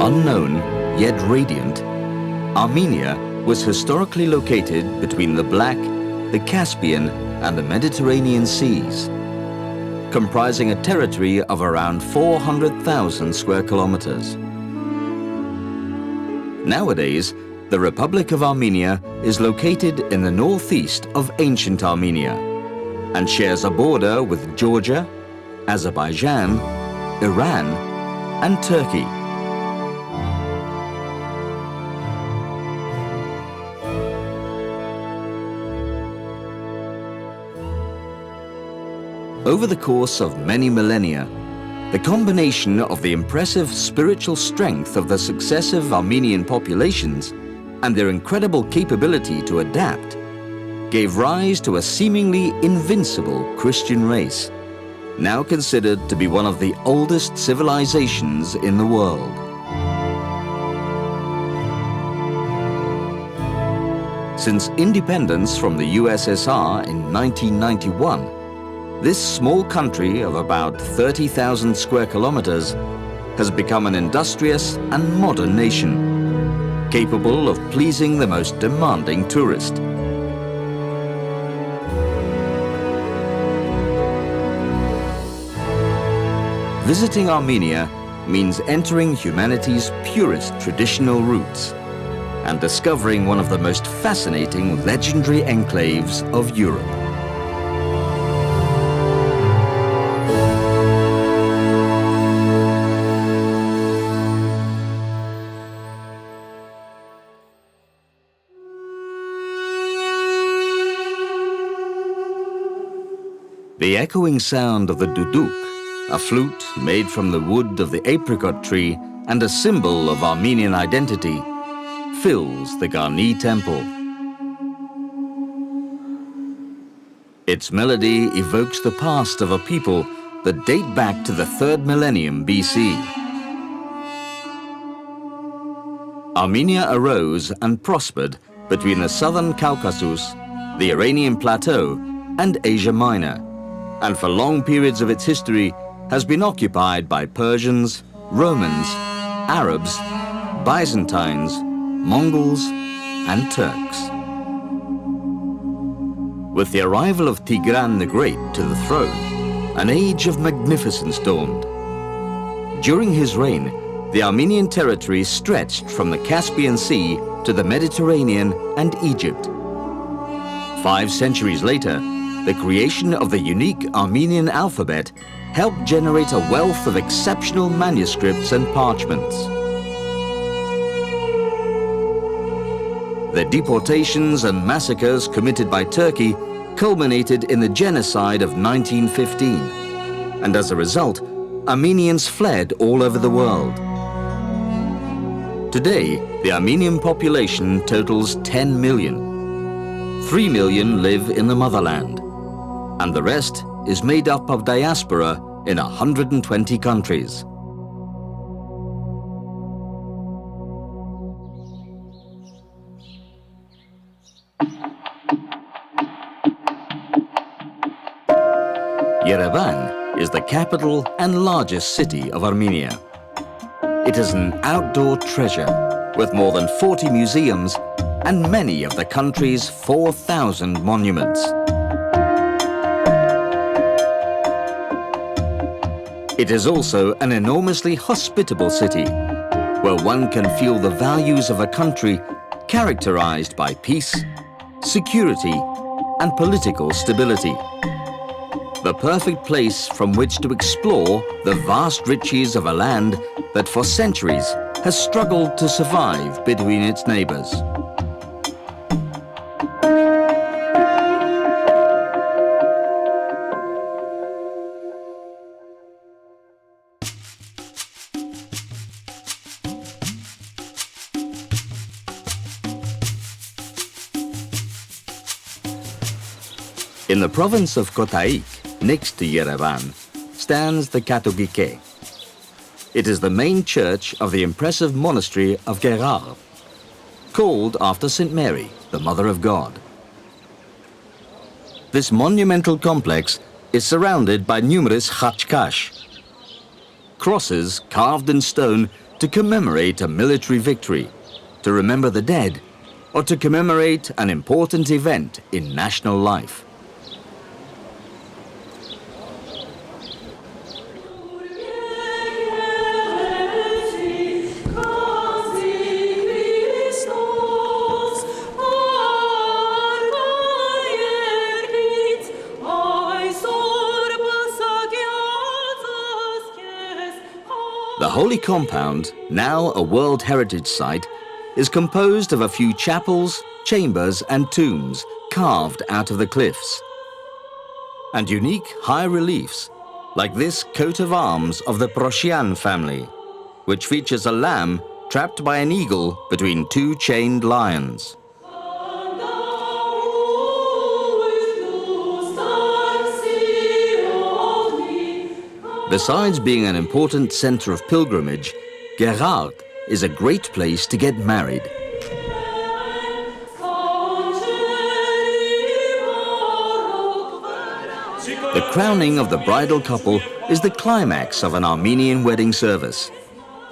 Unknown, yet radiant, Armenia was historically located between the Black, the Caspian, and the Mediterranean seas, comprising a territory of around 400,000 square kilometers. Nowadays, the Republic of Armenia is located in the northeast of ancient Armenia and shares a border with Georgia, Azerbaijan, Iran, and Turkey. Over the course of many millennia, the combination of the impressive spiritual strength of the successive Armenian populations and their incredible capability to adapt gave rise to a seemingly invincible Christian race, now considered to be one of the oldest civilizations in the world. Since independence from the USSR in 1991, this small country of about 30,000 square kilometers has become an industrious and modern nation, capable of pleasing the most demanding tourist. Visiting Armenia means entering humanity's purest traditional roots and discovering one of the most fascinating legendary enclaves of Europe. The echoing sound of the duduk, a flute made from the wood of the apricot tree and a symbol of Armenian identity, fills the Garni temple. Its melody evokes the past of a people that date back to the 3rd millennium BC. Armenia arose and prospered between the southern Caucasus, the Iranian Plateau, and Asia Minor, and for long periods of its history has been occupied by Persians, Romans, Arabs, Byzantines, Mongols, and Turks. With the arrival of Tigran the Great to the throne, an age of magnificence dawned. During his reign, the Armenian territory stretched from the Caspian Sea to the Mediterranean and Egypt. 5 centuries later, the creation of the unique Armenian alphabet helped generate a wealth of exceptional manuscripts and parchments. The deportations and massacres committed by Turkey culminated in the genocide of 1915, and as a result, Armenians fled all over the world. Today, the Armenian population totals 10 million. 3 million live in the motherland, and the rest is made up of diaspora in 120 countries. Yerevan is the capital and largest city of Armenia. It is an outdoor treasure with more than 40 museums and many of the country's 4,000 monuments. It is also an enormously hospitable city, where one can feel the values of a country characterized by peace, security, and political stability. The perfect place from which to explore the vast riches of a land that for centuries has struggled to survive between its neighbors. In the province of Kotaik, next to Yerevan, stands the Katogike. It is the main church of the impressive monastery of Gerar, called after St. Mary, the Mother of God. This monumental complex is surrounded by numerous khachkash, crosses carved in stone to commemorate a military victory, to remember the dead, or to commemorate an important event in national life. The Holy Compound, now a World Heritage Site, is composed of a few chapels, chambers and tombs carved out of the cliffs, and unique high reliefs like this coat of arms of the Prosian family, which features a lamb trapped by an eagle between two chained lions. Besides being an important center of pilgrimage, Gerard is a great place to get married. The crowning of the bridal couple is the climax of an Armenian wedding service,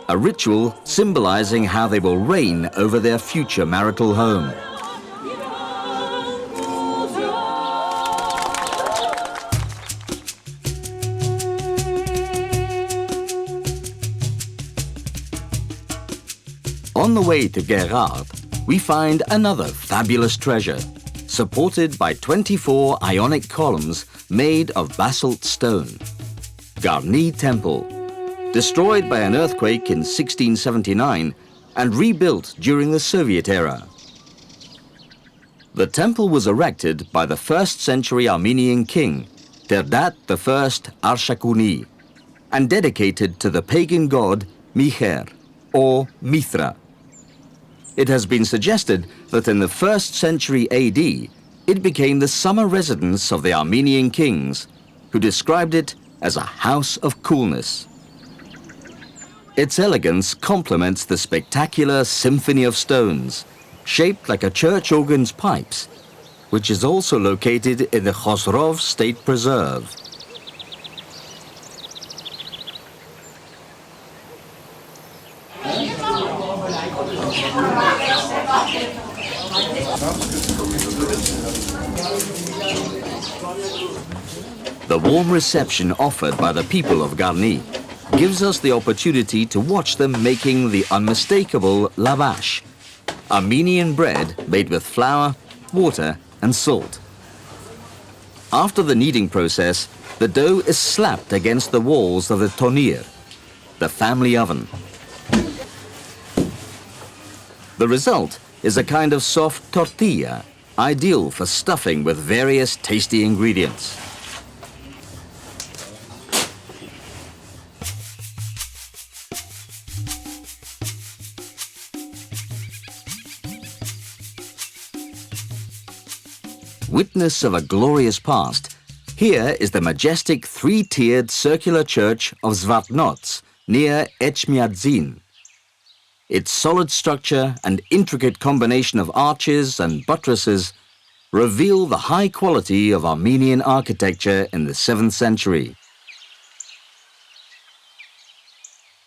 a ritual symbolizing how they will reign over their future marital home. On the way to Gerard, we find another fabulous treasure, supported by 24 Ionic columns made of basalt stone. Garni Temple, destroyed by an earthquake in 1679 and rebuilt during the Soviet era. The temple was erected by the 1st century Armenian king, Terdat I Arshakuni, and dedicated to the pagan god Miher, or Mithra. It has been suggested that in the 1st century AD, it became the summer residence of the Armenian kings, who described it as a house of coolness. Its elegance complements the spectacular symphony of stones, shaped like a church organ's pipes, which is also located in the Khosrov State Preserve. The warm reception offered by the people of Garni gives us the opportunity to watch them making the unmistakable lavash, Armenian bread made with flour, water and salt. After the kneading process, the dough is slapped against the walls of the tonir, the family oven. The result is a kind of soft tortilla, ideal for stuffing with various tasty ingredients. Witness of a glorious past, here is the majestic three-tiered circular church of Zvartnots near Echmiadzin. Its solid structure and intricate combination of arches and buttresses reveal the high quality of Armenian architecture in the 7th century.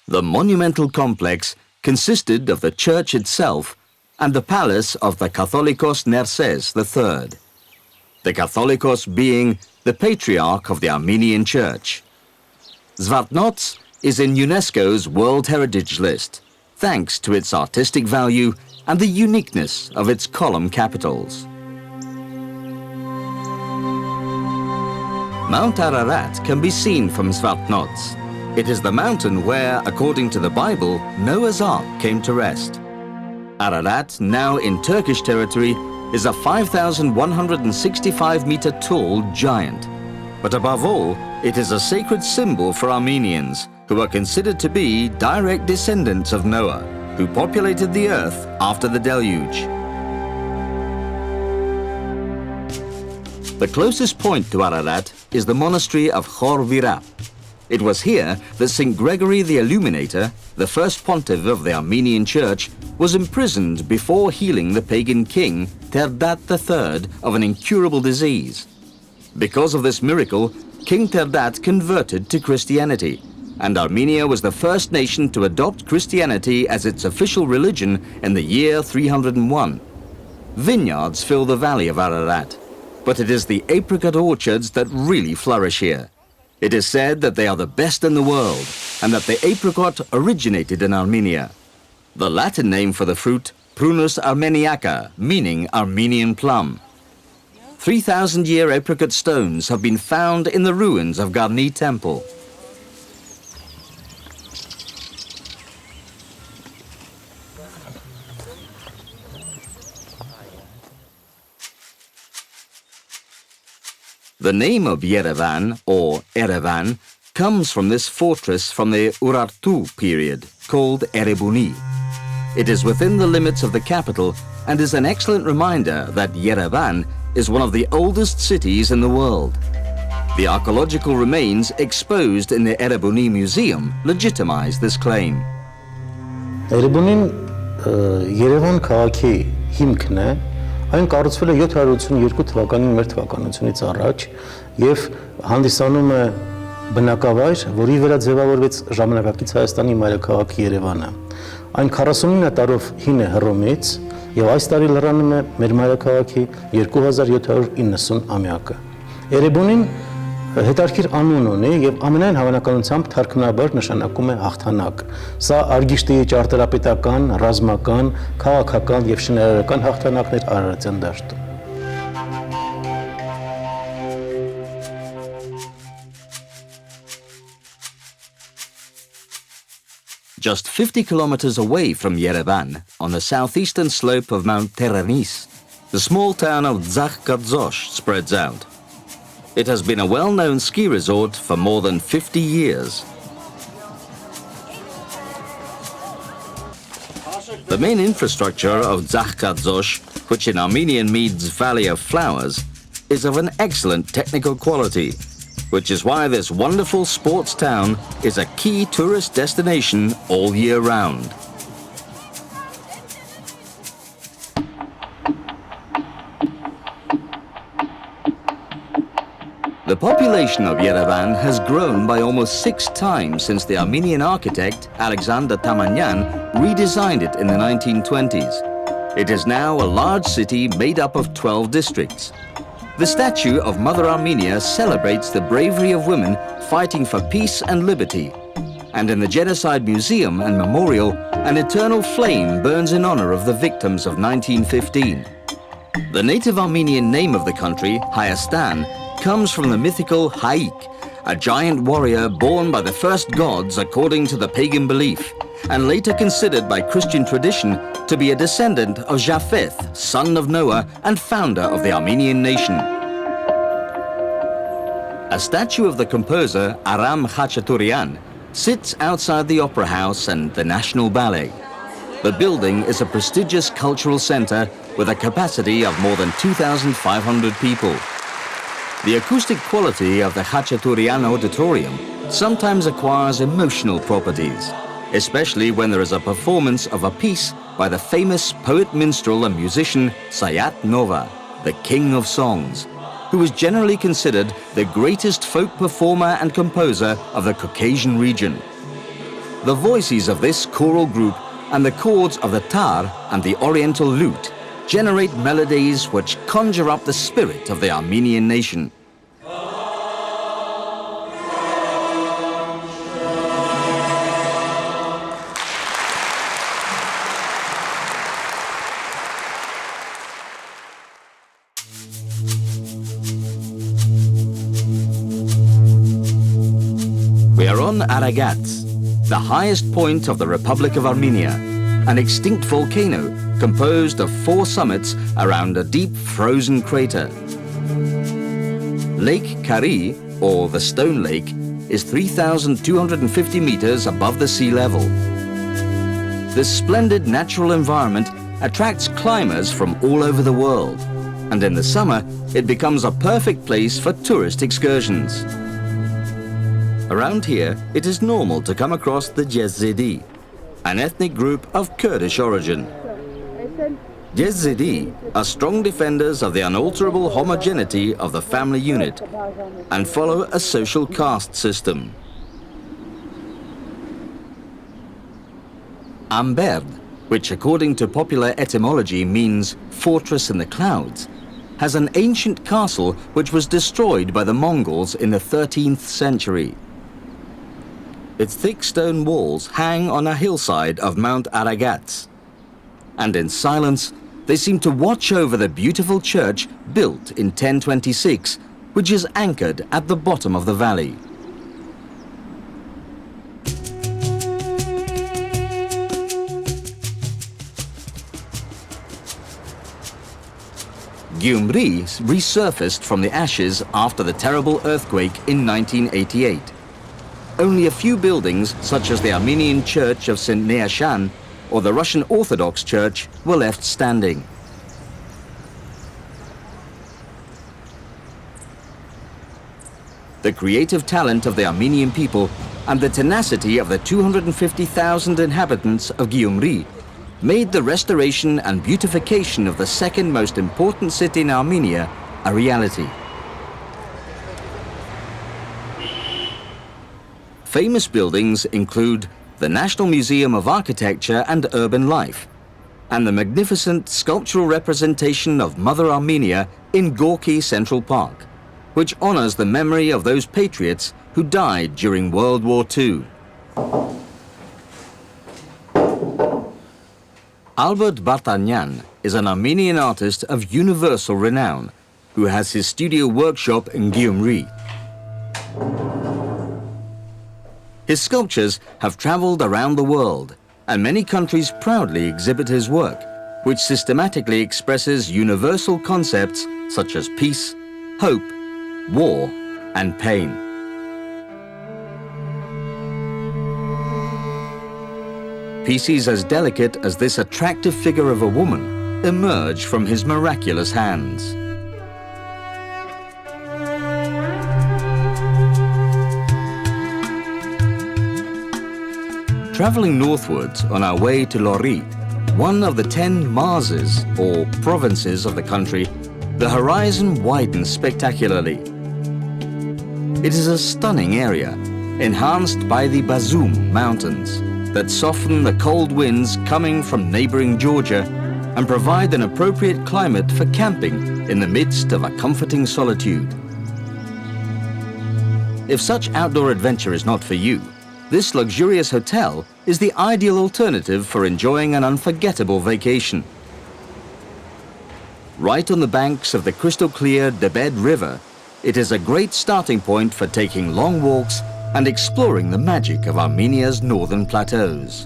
The monumental complex consisted of the church itself and the palace of the Catholicos Nerses III, the Catholicos being the patriarch of the Armenian Church. Zvartnots is in UNESCO's World Heritage List, thanks to its artistic value and the uniqueness of its column capitals. Mount Ararat can be seen from Zvartnots. It is the mountain where, according to the Bible, Noah's Ark came to rest. Ararat, now in Turkish territory, is a 5,165-meter tall giant. But above all, it is a sacred symbol for Armenians, who are considered to be direct descendants of Noah, who populated the earth after the deluge. The closest point to Ararat is the monastery of Khor Virap. It was here that St. Gregory the Illuminator, the first pontiff of the Armenian Church, was imprisoned before healing the pagan king Terdat III of an incurable disease. Because of this miracle, King Terdat converted to Christianity, and Armenia was the first nation to adopt Christianity as its official religion in the year 301. Vineyards fill the valley of Ararat, but it is the apricot orchards that really flourish here. It is said that they are the best in the world, and that the apricot originated in Armenia. The Latin name for the fruit, Prunus armeniaca, meaning Armenian plum. 3,000-year apricot stones have been found in the ruins of Garni Temple. The name of Yerevan, or Erevan, comes from this fortress from the Urartu period, called Erebuni. It is within the limits of the capital and is an excellent reminder that Yerevan is one of the oldest cities in the world. The archaeological remains exposed in the Erebuni Museum legitimize this claim. Erebunin Yerevan քաղաքի հիմքն է, այն կառուցվել է 782 թվականին մեր թվականությունից առաջ եւ հանդիսանում է բնակավայր, որի վրա ձևավորվեց ժամանակակից Հայաստանի մայրաքաղաք Երևանը։ Այն 49 տարով հին է Հռոմից եւ այս տարի լրանում է մեր մայրաքաղաքի 2790 ամյակը։ Էրեբունին հետարքիր անուն ունի եւ ամենայն հավանականությամբ թարգմանաբար նշանակում է հաղթանակ։ Սա Արգիշտի ճարտարապետական, ռազմական, քաղաքական եւ շինարարական հաղթանակներ Արարատյան դաշտում։ Just 50 kilometers away from Yerevan, on the southeastern slope of Mount Teranis, the small town of Zakhkadzosh spreads out. It has been a well-known ski resort for more than 50 years. The main infrastructure of Zakhkadzosh, which in Armenian means Valley of Flowers, is of an excellent technical quality, which is why this wonderful sports town is a key tourist destination all year round. The population of Yerevan has grown by almost 6 times since the Armenian architect Alexander Tamanyan redesigned it in the 1920s. It is now a large city made up of 12 districts. The statue of Mother Armenia celebrates the bravery of women fighting for peace and liberty. And in the Genocide Museum and Memorial, an eternal flame burns in honor of the victims of 1915. The native Armenian name of the country, Hayastan, comes from the mythical Haik, a giant warrior born by the first gods according to the pagan belief, and later considered by Christian tradition to be a descendant of Japheth, son of Noah and founder of the Armenian nation. A statue of the composer Aram Khachaturian sits outside the Opera House and the National Ballet. The building is a prestigious cultural center with a capacity of more than 2,500 people. The acoustic quality of the Khachaturian Auditorium sometimes acquires emotional properties, especially when there is a performance of a piece by the famous poet, minstrel and musician Sayat Nova, the king of songs, who is generally considered the greatest folk performer and composer of the Caucasian region. The voices of this choral group and the chords of the tar and the oriental lute generate melodies which conjure up the spirit of the Armenian nation. We are on Aragats, the highest point of the Republic of Armenia, an extinct volcano composed of 4 summits around a deep frozen crater. Lake Kari, or the Stone Lake, is 3,250 meters above the sea level. This splendid natural environment attracts climbers from all over the world, and in the summer it becomes a perfect place for tourist excursions. Around here, it is normal to come across the Jezidi, an ethnic group of Kurdish origin. Jezidi are strong defenders of the unalterable homogeneity of the family unit and follow a social caste system. Amberd, which according to popular etymology means fortress in the clouds, has an ancient castle which was destroyed by the Mongols in the 13th century. Its thick stone walls hang on a hillside of Mount Aragats, and in silence they seem to watch over the beautiful church built in 1026, which is anchored at the bottom of the valley. Gyumri resurfaced from the ashes after the terrible earthquake in 1988. Only a few buildings, such as the Armenian Church of St. Neashan or the Russian Orthodox Church, were left standing. The creative talent of the Armenian people and the tenacity of the 250,000 inhabitants of Gyumri made the restoration and beautification of the second most important city in Armenia a reality. Famous buildings include the National Museum of Architecture and Urban Life and the magnificent sculptural representation of Mother Armenia in Gorky Central Park, which honors the memory of those patriots who died during World War II. Albert Bartanyan is an Armenian artist of universal renown who has his studio workshop in Gyumri. His sculptures have traveled around the world, and many countries proudly exhibit his work, which systematically expresses universal concepts such as peace, hope, war, and pain. Pieces as delicate as this attractive figure of a woman emerge from his miraculous hands. Traveling northwards on our way to Lori, one of the 10 Marses, or provinces of the country, the horizon widens spectacularly. It is a stunning area, enhanced by the Bazum Mountains, that soften the cold winds coming from neighboring Georgia and provide an appropriate climate for camping in the midst of a comforting solitude. If such outdoor adventure is not for you, this luxurious hotel is the ideal alternative for enjoying an unforgettable vacation. Right on the banks of the crystal-clear Debed River, it is a great starting point for taking long walks and exploring the magic of Armenia's northern plateaus.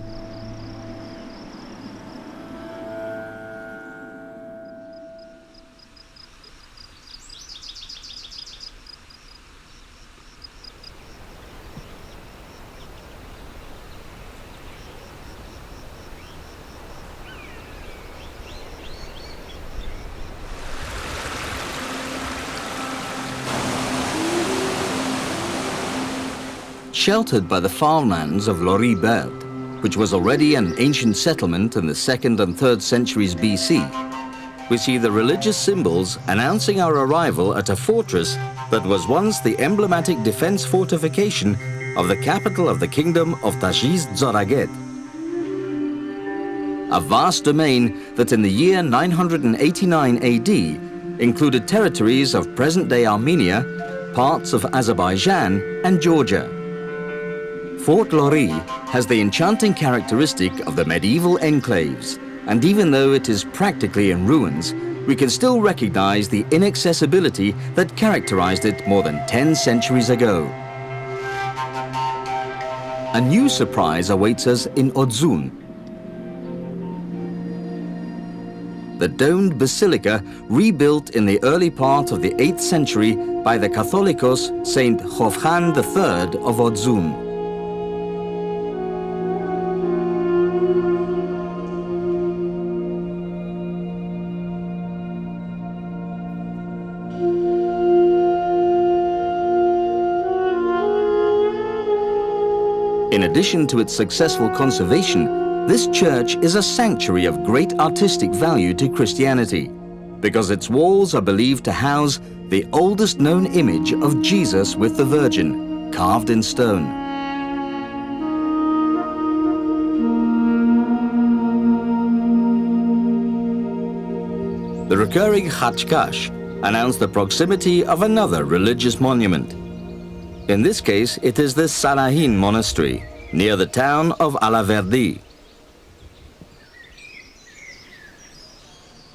Sheltered by the farmlands of Lori Berd, which was already an ancient settlement in the 2nd and 3rd centuries BC, we see the religious symbols announcing our arrival at a fortress that was once the emblematic defense fortification of the capital of the kingdom of Tajiz Zoraget. A vast domain that in the year 989 AD included territories of present-day Armenia, parts of Azerbaijan and Georgia. Fort Lori has the enchanting characteristic of the medieval enclaves, and even though it is practically in ruins, we can still recognize the inaccessibility that characterized it more than 10 centuries ago. A new surprise awaits us in Odzun. The domed basilica, rebuilt in the early part of the 8th century by the Catholicos Saint Hovhan III of Odzun. In addition to its successful conservation, this church is a sanctuary of great artistic value to Christianity, because its walls are believed to house the oldest known image of Jesus with the Virgin, carved in stone. The recurring khachkash announced the proximity of another religious monument. In this case, it is the Sanahin monastery, near the town of Alaverdi.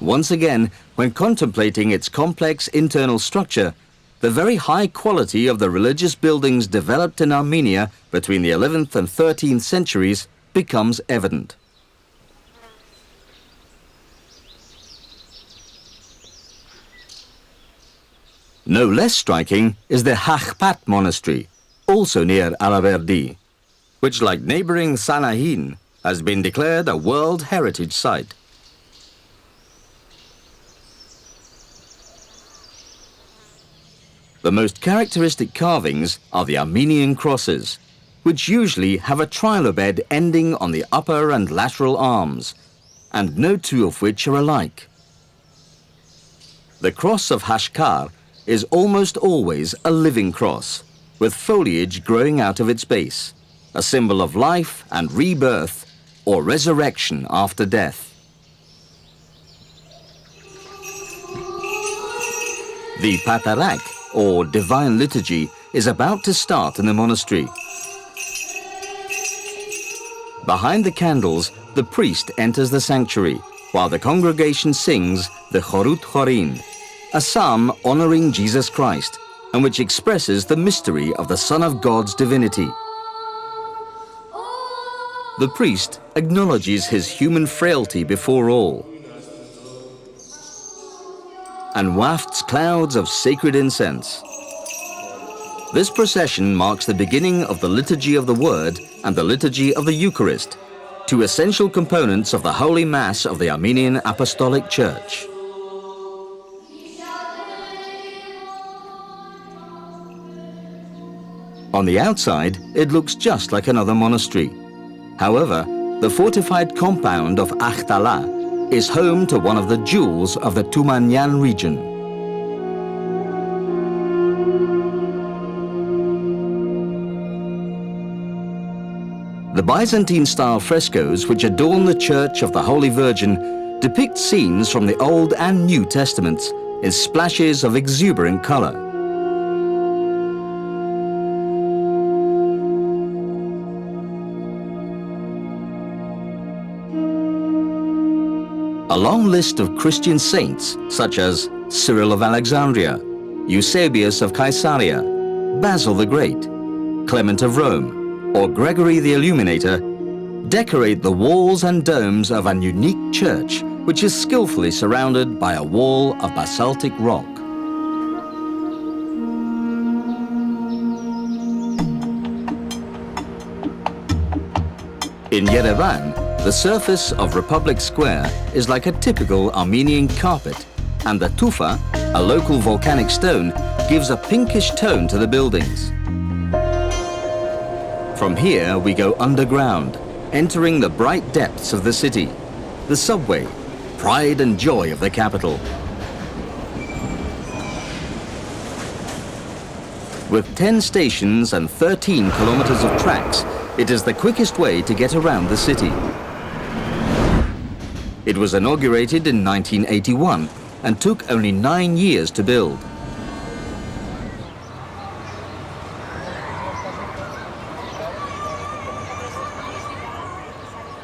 Once again, when contemplating its complex internal structure, the very high quality of the religious buildings developed in Armenia between the 11th and 13th centuries becomes evident. No less striking is the Hakhpat monastery, also near Alaverdi, which, like neighboring Sanahin, has been declared a World Heritage Site. The most characteristic carvings are the Armenian crosses, which usually have a trilobed ending on the upper and lateral arms, and no two of which are alike. The cross of Hashkar is almost always a living cross, with foliage growing out of its base, a symbol of life and rebirth or resurrection after death. The Patarak, or Divine Liturgy, is about to start in the monastery. Behind the candles, the priest enters the sanctuary, while the congregation sings the Chorut Chorin, a psalm honoring Jesus Christ, and which expresses the mystery of the Son of God's divinity. The priest acknowledges his human frailty before all and wafts clouds of sacred incense. This procession marks the beginning of the Liturgy of the Word and the Liturgy of the Eucharist, two essential components of the Holy Mass of the Armenian Apostolic Church. On the outside, it looks just like another monastery. However, the fortified compound of Akhtala is home to one of the jewels of the Tumanyan region. The Byzantine-style frescoes which adorn the Church of the Holy Virgin depict scenes from the Old and New Testaments in splashes of exuberant color. A long list of Christian saints, such as Cyril of Alexandria, Eusebius of Caesarea, Basil the Great, Clement of Rome, or Gregory the Illuminator, decorate the walls and domes of an unique church which is skillfully surrounded by a wall of basaltic rock. In Yerevan, the surface of Republic Square is like a typical Armenian carpet, and the tufa, a local volcanic stone, gives a pinkish tone to the buildings. From here we go underground, entering the bright depths of the city, the subway, pride and joy of the capital. With 10 stations and 13 kilometers of tracks, it is the quickest way to get around the city. It was inaugurated in 1981 and took only 9 years to build.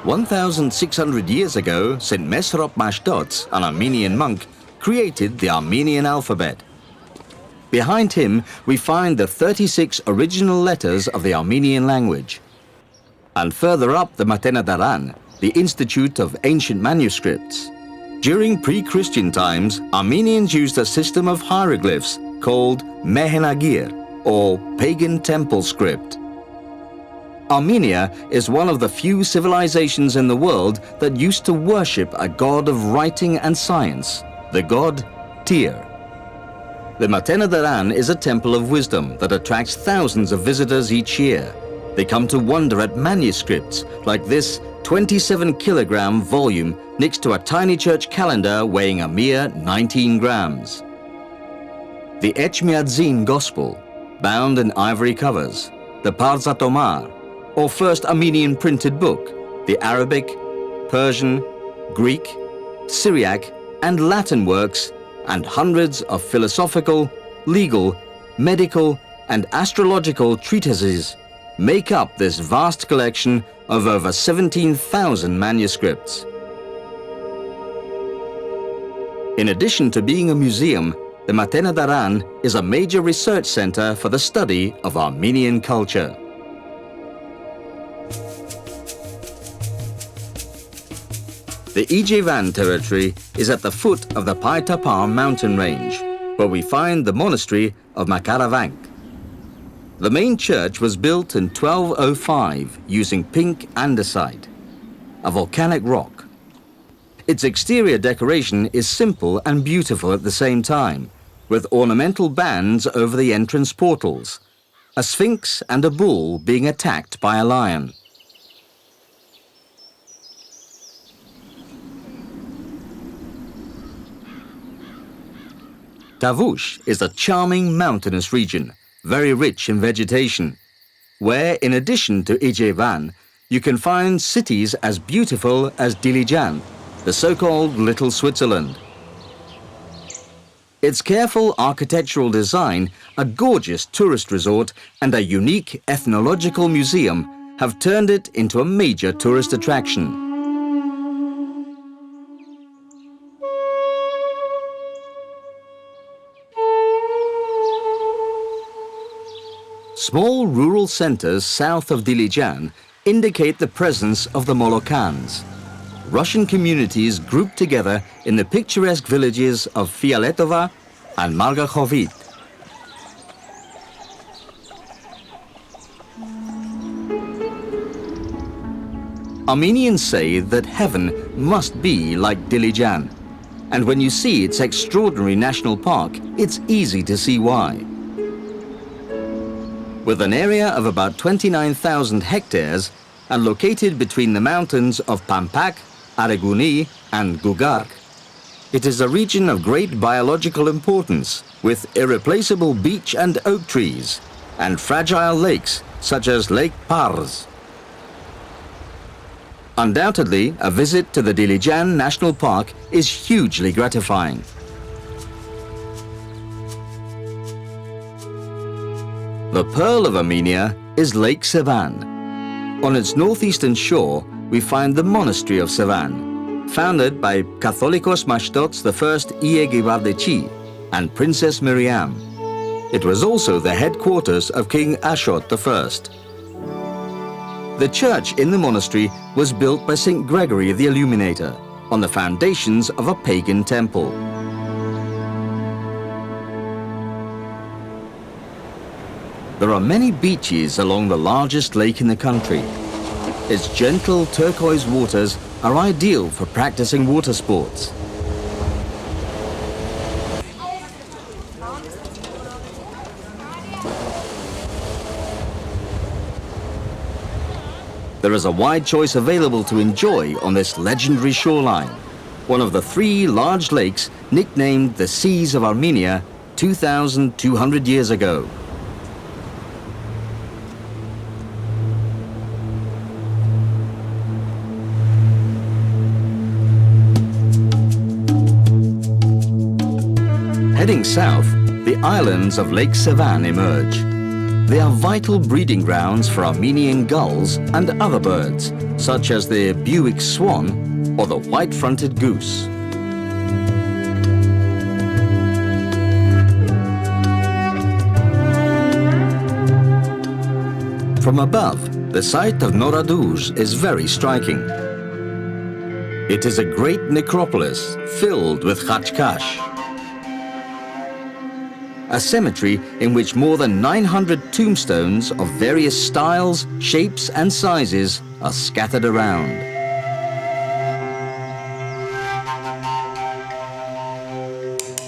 "1,600 years ago, St. Mesrop Mashdots, an Armenian monk, created the Armenian alphabet. Behind him, we find the 36 original letters of the Armenian language. And further up, the Matenadaran, the Institute of Ancient Manuscripts. During pre-Christian times, Armenians used a system of hieroglyphs called Mehenagir, or pagan temple script. Armenia is one of the few civilizations in the world that used to worship a god of writing and science, the god Tyr. The Matenadaran is a temple of wisdom that attracts thousands of visitors each year. They come to wonder at manuscripts like this 27-kilogram volume next to a tiny church calendar weighing a mere 19 grams. The Echmiadzin Gospel, bound in ivory covers, the Parzatomar, or first Armenian printed book, the Arabic, Persian, Greek, Syriac, and Latin works, and hundreds of philosophical, legal, medical, and astrological treatises make up this vast collection of over 17,000 manuscripts. In addition to being a museum, the Matena Daran is a major research center for the study of Armenian culture. The Ijevan territory is at the foot of the Paitapar mountain range, where we find the monastery of Makaravank. The main church was built in 1205 using pink andesite, a volcanic rock. Its exterior decoration is simple and beautiful at the same time, with ornamental bands over the entrance portals, a sphinx and a bull being attacked by a lion. Tavush is a charming mountainous region, very rich in vegetation, where in addition to Ijevan, you can find cities as beautiful as Dilijan, the so-called Little Switzerland. Its careful architectural design, a gorgeous tourist resort, and a unique ethnological museum have turned it into a major tourist attraction. Small rural centers south of Dilijan indicate the presence of the Molokans, Russian communities grouped together in the picturesque villages of Fialetova and Margachovit. Armenians say that heaven must be like Dilijan, and when you see its extraordinary national park, it's easy to see why. With an area of about 29,000 hectares and located between the mountains of Pampak, Areguni and Gugark, it is a region of great biological importance with irreplaceable beech and oak trees and fragile lakes such as Lake Pars. Undoubtedly, a visit to the Dilijan National Park is hugely gratifying. The pearl of Armenia is Lake Sevan. On its northeastern shore, we find the monastery of Sevan, founded by Catholicos Mashtots I Iegivardeci and Princess Miriam. It was also the headquarters of King Ashot I. The church in the monastery was built by St. Gregory the Illuminator on the foundations of a pagan temple. There are many beaches along the largest lake in the country. Its gentle turquoise waters are ideal for practicing water sports. There is a wide choice available to enjoy on this legendary shoreline, one of the 3 large lakes nicknamed the Seas of Armenia 2,200 years ago. Heading south, the islands of Lake Sevan emerge. They are vital breeding grounds for Armenian gulls and other birds, such as the Buick swan or the white-fronted goose. From above, the site of Noraduz is very striking. It is a great necropolis filled with khachkash, a cemetery in which more than 900 tombstones of various styles, shapes and sizes are scattered around.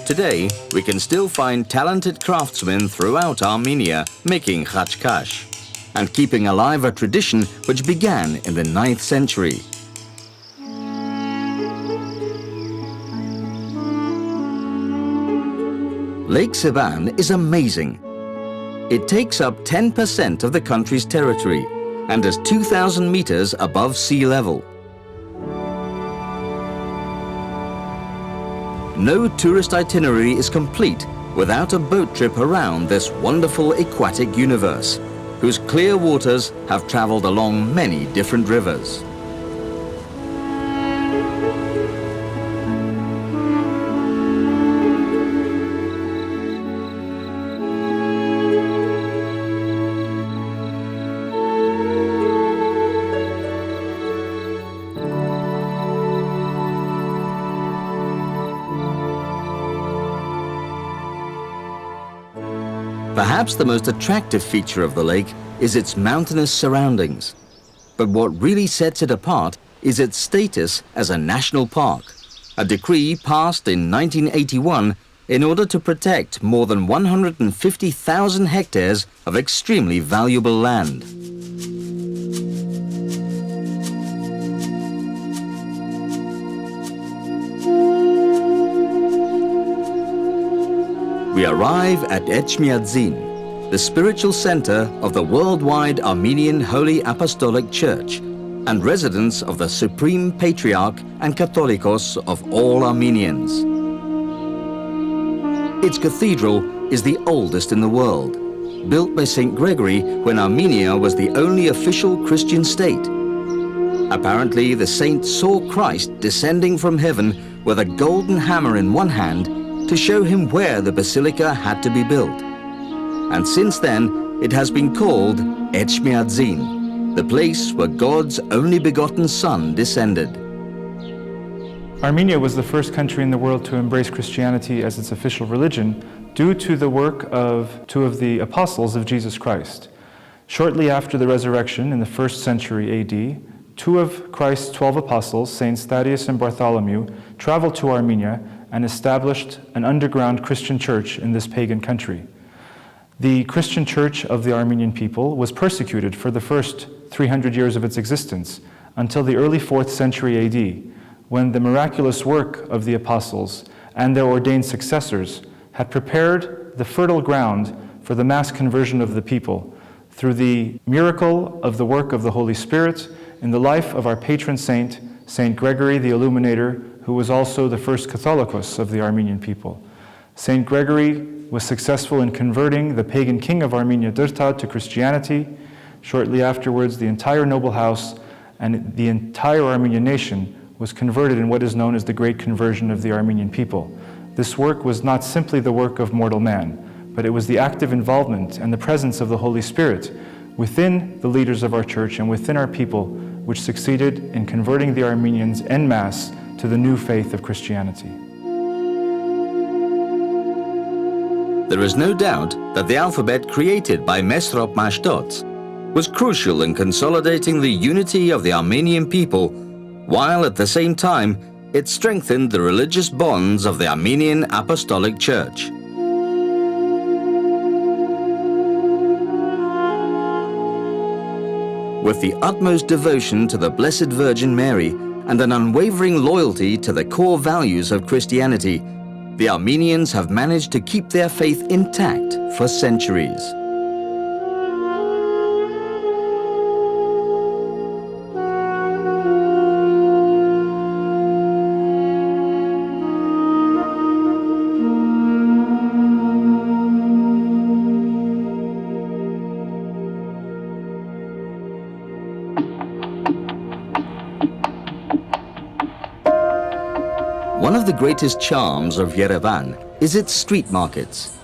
Today, we can still find talented craftsmen throughout Armenia making khachkash and keeping alive a tradition which began in the 9th century. Lake Sevan is amazing. It takes up 10% of the country's territory and is 2,000 meters above sea level. no tourist itinerary is complete without a boat trip around this wonderful aquatic universe, whose clear waters have traveled along many different rivers. Perhaps the most attractive feature of the lake is its mountainous surroundings. But what really sets it apart is its status as a national park, a decree passed in 1981 in order to protect more than 150,000 hectares of extremely valuable land. We arrive at Etchmiadzin, the spiritual center of the worldwide Armenian Holy Apostolic Church and residence of the Supreme Patriarch and Catholicos of all Armenians. Its cathedral is the oldest in the world, built by St. Gregory when Armenia was the only official Christian state. Apparently, the saint saw Christ descending from heaven with a golden hammer in one hand to show him where the basilica had to be built. And since then, it has been called Etchmiadzin, the place where God's only begotten Son descended. Armenia was the first country in the world to embrace Christianity as its official religion due to the work of two of the apostles of Jesus Christ. Shortly after the resurrection in the 1st century AD, two of Christ's 12 apostles, Saints Thaddeus and Bartholomew, traveled to Armenia and established an underground Christian church in this pagan country. The Christian church of the Armenian people was persecuted for the first 300 years of its existence until the early 4th century AD, when the miraculous work of the apostles and their ordained successors had prepared the fertile ground for the mass conversion of the people through the miracle of the work of the Holy Spirit in the life of our patron saint, Saint Gregory the Illuminator, who was also the first Catholicos of the Armenian people. Saint Gregory was successful in converting the pagan king of Armenia, Dırta, to Christianity. Shortly afterwards, the entire noble house and the entire Armenian nation was converted in what is known as the Great Conversion of the Armenian people. This work was not simply the work of mortal man, but it was the active involvement and the presence of the Holy Spirit within the leaders of our church and within our people, which succeeded in converting the Armenians en masse to the new faith of Christianity. There is no doubt that the alphabet created by Mesrop Mashtots was crucial in consolidating the unity of the Armenian people, while at the same time it strengthened the religious bonds of the Armenian Apostolic Church. With the utmost devotion to the Blessed Virgin Mary and an unwavering loyalty to the core values of Christianity, the Armenians have managed to keep their faith intact for centuries. One of the greatest charms of Yerevan is its street markets.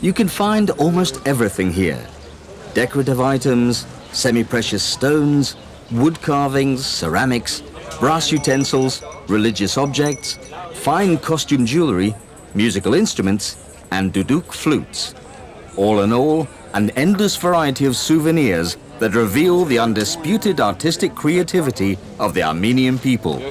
You can find almost everything here. Decorative items, semi-precious stones, wood carvings, ceramics, brass utensils, religious objects, fine costume jewelry, musical instruments, and duduk flutes. All in all, an endless variety of souvenirs that reveal the undisputed artistic creativity of the Armenian people.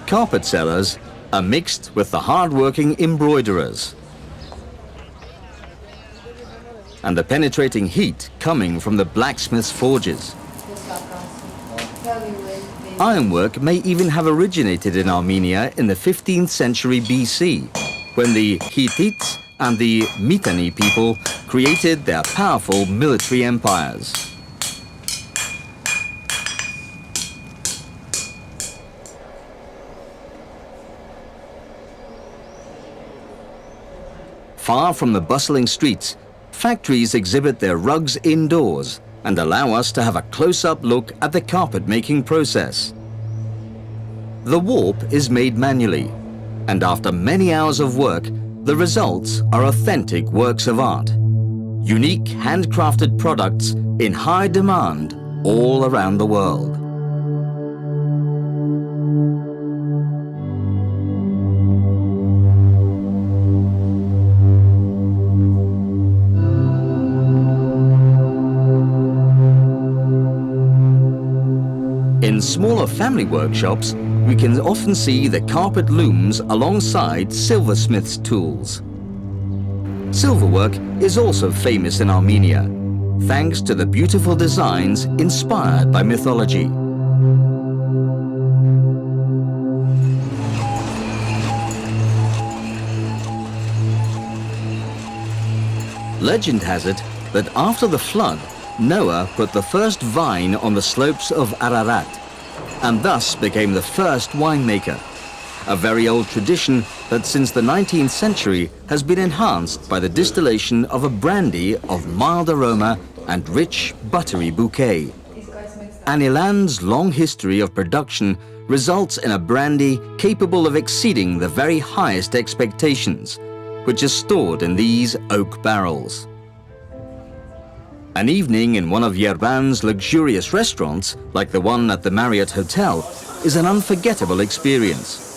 Carpet sellers are mixed with the hard-working embroiderers, and the penetrating heat coming from the blacksmith's forges. Ironwork may even have originated in Armenia in the 15th century BC, when the Hittites and the Mitanni people created their powerful military empires. Far from the bustling streets, factories exhibit their rugs indoors and allow us to have a close-up look at the carpet-making process. The warp is made manually, and after many hours of work, the results are authentic works of art. Unique handcrafted products in high demand all around the world. In smaller family workshops, we can often see the carpet looms alongside silversmiths' tools. Silverwork is also famous in Armenia, thanks to the beautiful designs inspired by mythology. Legend has it that after the flood, Noah put the first vine on the slopes of Ararat, and thus became the first winemaker, a very old tradition that since the 19th century has been enhanced by the distillation of a brandy of mild aroma and rich buttery bouquet. Anilan's long history of production results in a brandy capable of exceeding the very highest expectations, which is stored in these oak barrels. An evening in one of Yerevan's luxurious restaurants, like the one at the Marriott Hotel, is an unforgettable experience.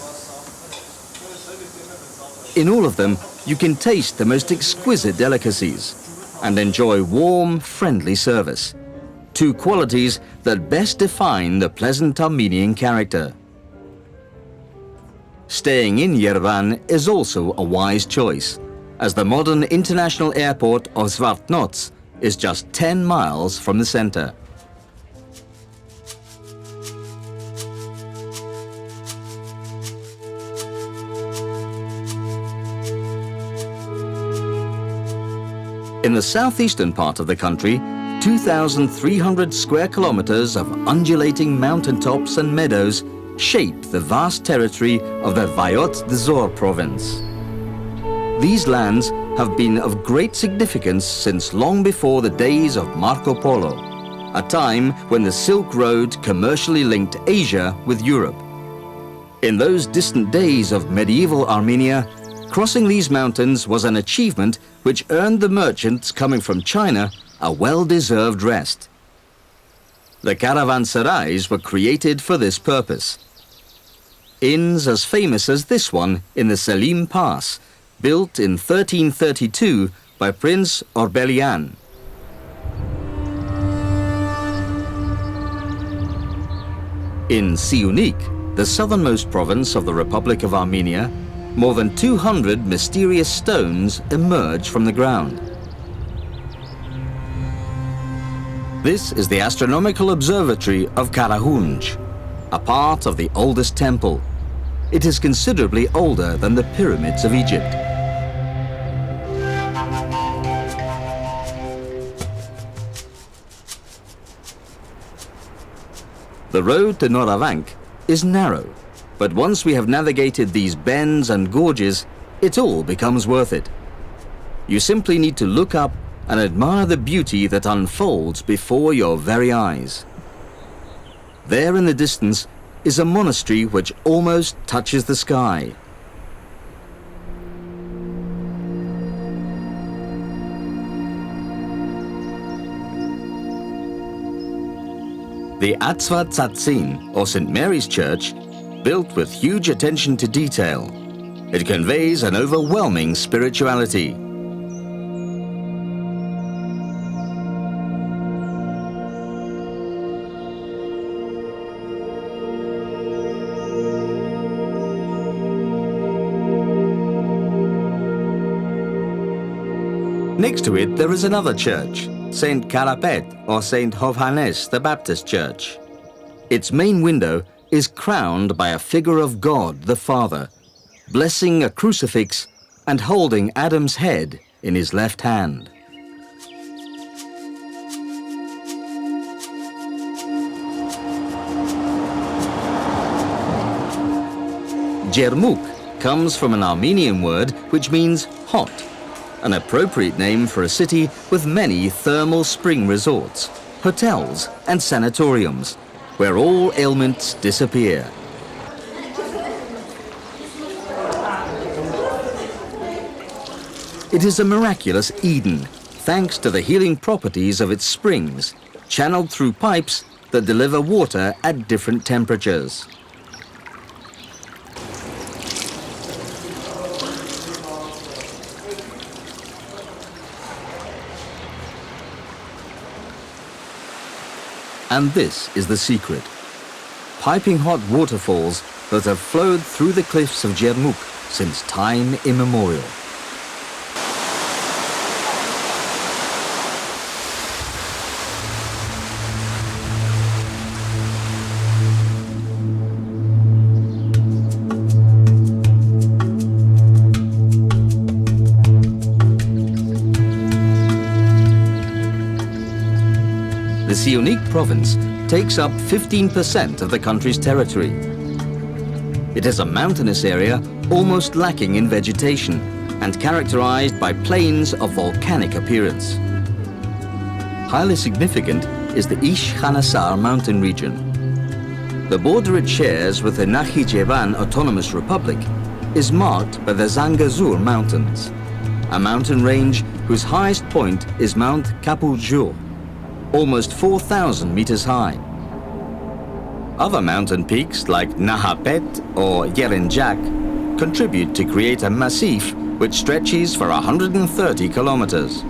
In all of them, you can taste the most exquisite delicacies and enjoy warm, friendly service, two qualities that best define the pleasant Armenian character. Staying in Yerevan is also a wise choice, as the modern international airport of Zvartnots is just 10 miles from the center. In the southeastern part of the country, 2,300 square kilometers of undulating mountaintops and meadows shape the vast territory of the Vayot Dzor province. These lands have been of great significance since long before the days of Marco Polo, a time when the Silk Road commercially linked Asia with Europe. In those distant days of medieval Armenia, crossing these mountains was an achievement which earned the merchants coming from China a well-deserved rest. The caravanserais were created for this purpose. Inns as famous as this one in the Selim Pass, built in 1332 by Prince Orbelian. In Siunik, the southernmost province of the Republic of Armenia, more than 200 mysterious stones emerge from the ground. This is the astronomical observatory of Karahunj, a part of the oldest temple. It is considerably older than the pyramids of Egypt. The road to Noravank is narrow, but once we have navigated these bends and gorges, it all becomes worth it. You simply need to look up and admire the beauty that unfolds before your very eyes. There in the distance is a monastery which almost touches the sky. The Atzva Tzatzin, or St. Mary's Church, built with huge attention to detail. It conveys an overwhelming spirituality. Next to it, there is another church, St. Karapet or St. Hovhannes the Baptist Church. Its main window is crowned by a figure of God the Father, blessing a crucifix and holding Adam's head in his left hand. Jermuk comes from an Armenian word which means hot, an appropriate name for a city with many thermal spring resorts, hotels and sanatoriums, where all ailments disappear. It is a miraculous Eden, thanks to the healing properties of its springs, channeled through pipes that deliver water at different temperatures. And this is the secret. Piping hot waterfalls that have flowed through the cliffs of Jermuk since time immemorial. The Siunik province takes up 15% of the country's territory. It is a mountainous area almost lacking in vegetation and characterized by plains of volcanic appearance. Highly significant is the Ish Khanasar mountain region. The border it shares with the Nakhichevan Autonomous Republic is marked by the Zangezur Mountains, a mountain range whose highest point is Mount Kapurjur, almost 4,000 meters high. Other mountain peaks like Nahapet or Yerenjak contribute to create a massif which stretches for 130 kilometers.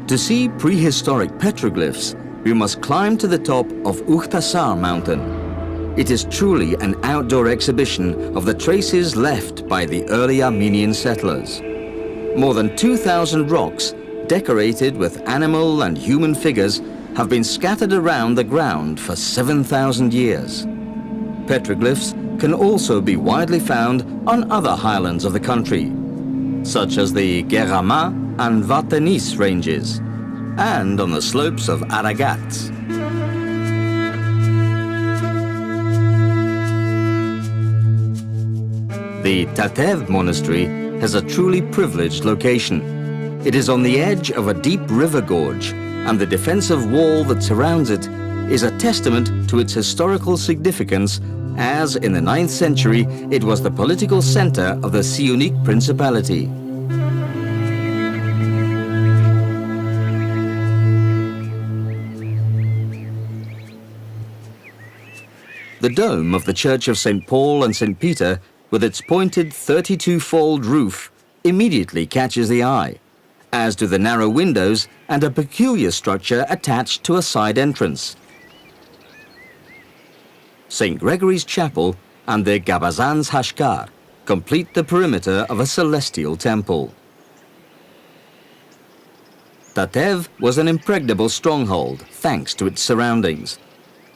To see prehistoric petroglyphs, we must climb to the top of Ukhtasar mountain. It is truly an outdoor exhibition of the traces left by the early Armenian settlers. More than 2,000 rocks decorated with animal and human figures have been scattered around the ground for 7,000 years. Petroglyphs can also be widely found on other highlands of the country, such as the Gerama and Vartanis ranges, and on the slopes of Aragat. The Tatev monastery has a truly privileged location. It is on the edge of a deep river gorge, and the defensive wall that surrounds it is a testament to its historical significance, as in the 9th century it was the political center of the Siunik Principality. The dome of the Church of St. Paul and St. Peter, with its pointed 32-fold roof, immediately catches the eye, as do the narrow windows and a peculiar structure attached to a side entrance. St. Gregory's Chapel and the Gabazan's Hashkar complete the perimeter of a celestial temple. Tatev was an impregnable stronghold thanks to its surroundings.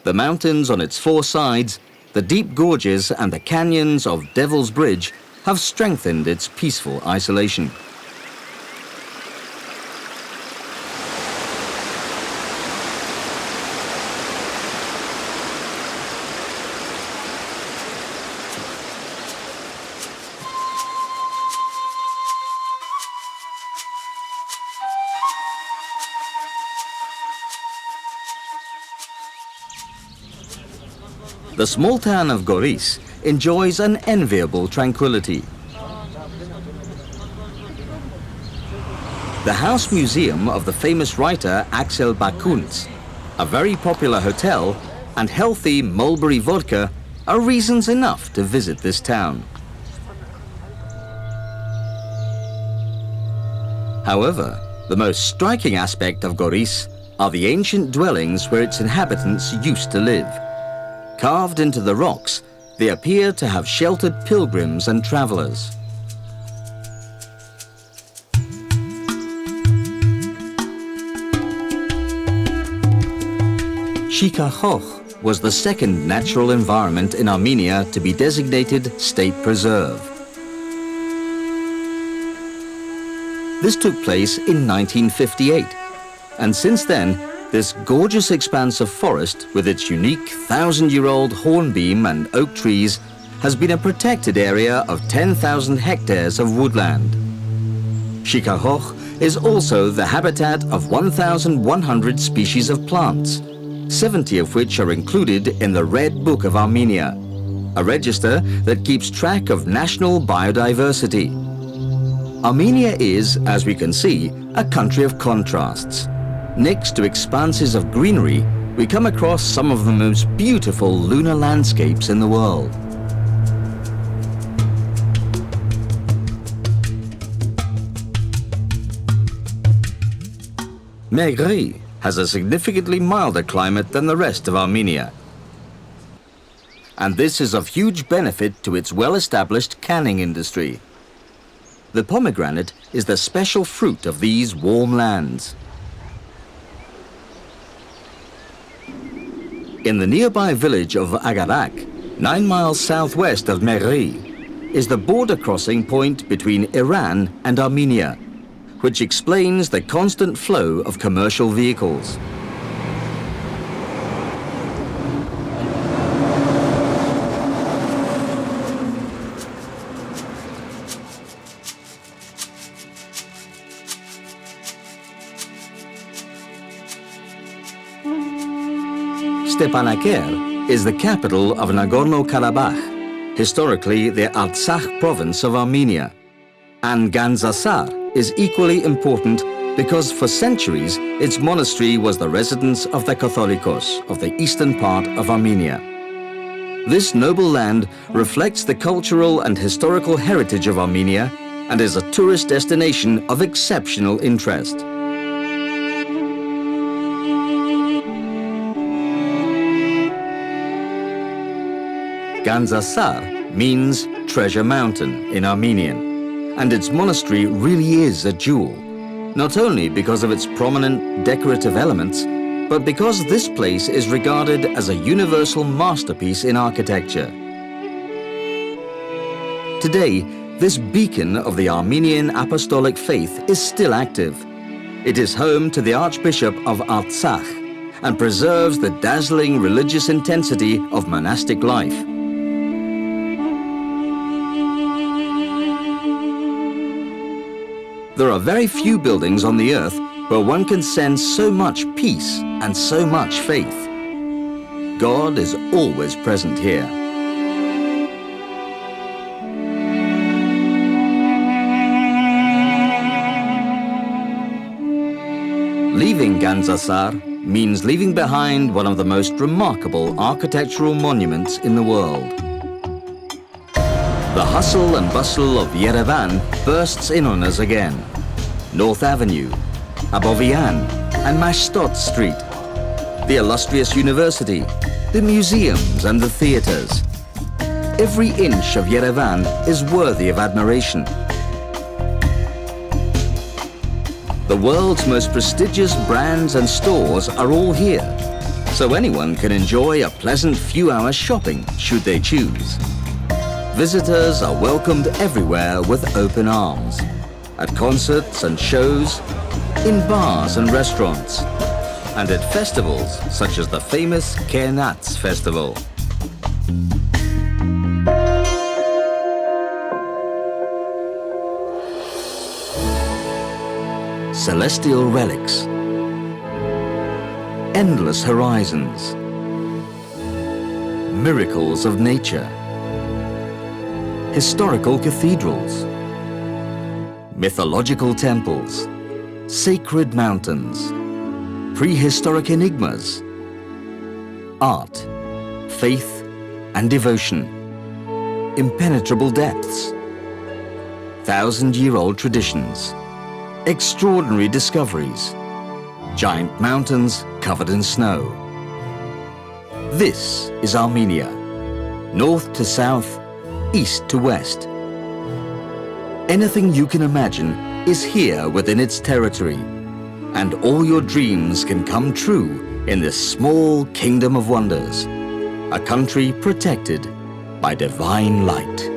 The mountains on its 4 sides, the deep gorges and the canyons of Devil's Bridge have strengthened its peaceful isolation. The small town of Goris enjoys an enviable tranquility. The House Museum of the famous writer Axel Bakuntz, a very popular hotel, and healthy mulberry vodka are reasons enough to visit this town. However, the most striking aspect of Goris are the ancient dwellings where its inhabitants used to live. Carved into the rocks, they appear to have sheltered pilgrims and travelers. Shikakhoch was the second natural environment in Armenia to be designated state preserve. This took place in 1958, and since then, this gorgeous expanse of forest with its unique 1,000-year-old hornbeam and oak trees has been a protected area of 10,000 hectares of woodland. Shikahoch is also the habitat of 1,100 species of plants, 70 of which are included in the Red Book of Armenia, a register that keeps track of national biodiversity. Armenia is, as we can see, a country of contrasts. Next to expanses of greenery, we come across some of the most beautiful lunar landscapes in the world. Megri has a significantly milder climate than the rest of Armenia. And this is of huge benefit to its well-established canning industry. The pomegranate is the special fruit of these warm lands. In the nearby village of Agarak, 9 miles southwest of Megri, is the border crossing point between Iran and Armenia, which explains the constant flow of commercial vehicles. Stepanakert is the capital of Nagorno-Karabakh, historically the Artsakh province of Armenia. And Gandzasar is equally important because for centuries its monastery was the residence of the Catholicos of the eastern part of Armenia. This noble land reflects the cultural and historical heritage of Armenia and is a tourist destination of exceptional interest. Gandzasar means treasure mountain in Armenian, and its monastery really is a jewel, not only because of its prominent decorative elements, but because this place is regarded as a universal masterpiece in architecture. Today, this beacon of the Armenian Apostolic faith is still active. It is home to the Archbishop of Artsakh and preserves the dazzling religious intensity of monastic life. There are very few buildings on the earth where one can sense so much peace and so much faith. God is always present here. Leaving Gandzasar means leaving behind one of the most remarkable architectural monuments in the world. The hustle and bustle of Yerevan bursts in on us again. North Avenue, Abovian and Mashtot Street, the illustrious university, the museums and the theatres. Every inch of Yerevan is worthy of admiration. The world's most prestigious brands and stores are all here, so anyone can enjoy a pleasant few hours shopping should they choose. Visitors are welcomed everywhere with open arms, at concerts and shows, in bars and restaurants, and at festivals such as the famous Kernats Festival. Celestial relics, endless horizons, miracles of nature, historical cathedrals, mythological temples, sacred mountains, prehistoric enigmas, art, faith and devotion, impenetrable depths, 1,000-year-old traditions, extraordinary discoveries, giant mountains covered in snow. This is Armenia, north to south, east to west. Anything you can imagine is here within its territory, and all your dreams can come true in this small kingdom of wonders, a country protected by divine light.